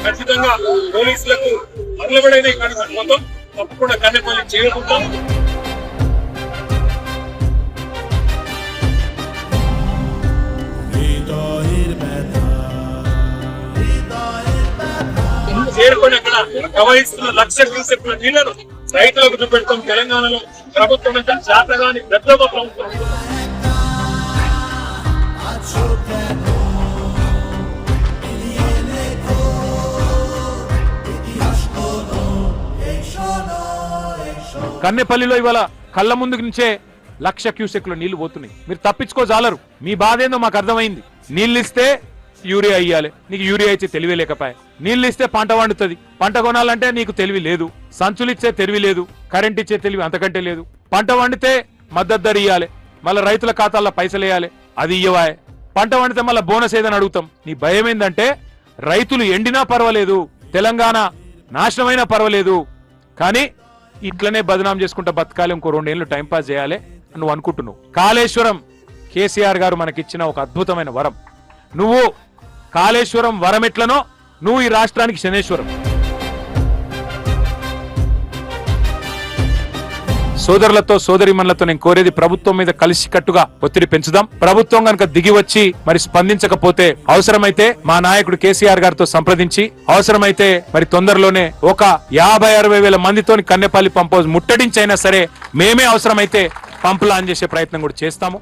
ఖచ్చితంగా పోలీసులకు మరలబడైన కానీ మొత్తం తప్పకుండా కన్నెపల్లి చేరుకుంటాం. చేరుకొని అక్కడ ప్రవహిస్తున్న 1,00,000 క్యూసెక్కుల నీళ్లను రైతులకు చూపెడతాం. తెలంగాణలో ప్రభుత్వం అంటే జాతగాని పెద్ద ప్రభుత్వం. కన్నెపల్లిలో ఇవాళ కళ్ళ ముందుకు నుంచే 1,00,000 క్యూసెక్ల నీళ్లు పోతున్నాయి. మీరు తప్పించుకోజాలరు. మీ బాధ ఏందో మాకు అర్థమైంది. నీళ్ళు ఇస్తే యూరియా ఇయ్యాలి, నీకు యూరియా ఇచ్చే తెలివి లేకపోయా. నీళ్ళు ఇస్తే పంట వండుతుంది, పంట కొనాలంటే నీకు తెలివి లేదు. సంచులు ఇచ్చే తెలివి లేదు, కరెంట్ ఇచ్చే తెలివి అంతకంటే లేదు. పంట వండితే మద్దతు ధర ఇయ్యాలి, మళ్ళీ రైతుల ఖాతాల్లో పైసలు వేయాలి, అది ఇయ్యవాయే. పంట వండితే మళ్ళీ బోనస్ ఏదని అడుగుతాం. నీ భయం ఏంటంటే రైతులు ఎండినా పర్వాలేదు, తెలంగాణ నాశనమైనా పర్వాలేదు, కానీ ఇట్లనే బదనాం చేసుకుంటా బతకాలి, ఇంకో 2 ఏళ్ళు టైంపాస్ చేయాలి అని నువ్వు అనుకుంటున్నావు. కాళేశ్వరం కేసీఆర్ గారు మనకిచ్చిన ఒక అద్భుతమైన వరం. నువ్వు కాళేశ్వరం వరం ఎట్లనో నువ్వు ఈ రాష్ట్రానికి శనేశ్వరం. సోదరులతో సోదరిమణులతో నేను కోరేది, ప్రభుత్వం మీద కలిసికట్టుగా ఒత్తిడి పెంచుదాం. ప్రభుత్వం కనుక దిగి వచ్చి మరి స్పందించకపోతే అవసరమైతే మా నాయకుడు కేసీఆర్ గారితో సంప్రదించి అవసరమైతే మరి తొందరలోనే ఒక 50-60 వేల మందితోని కన్నెపల్లి పంప్ హౌస్ ముట్టడించైనా సరే మేమే అవసరమైతే పంపులు ఆన్ చేసే ప్రయత్నం కూడా చేస్తాము.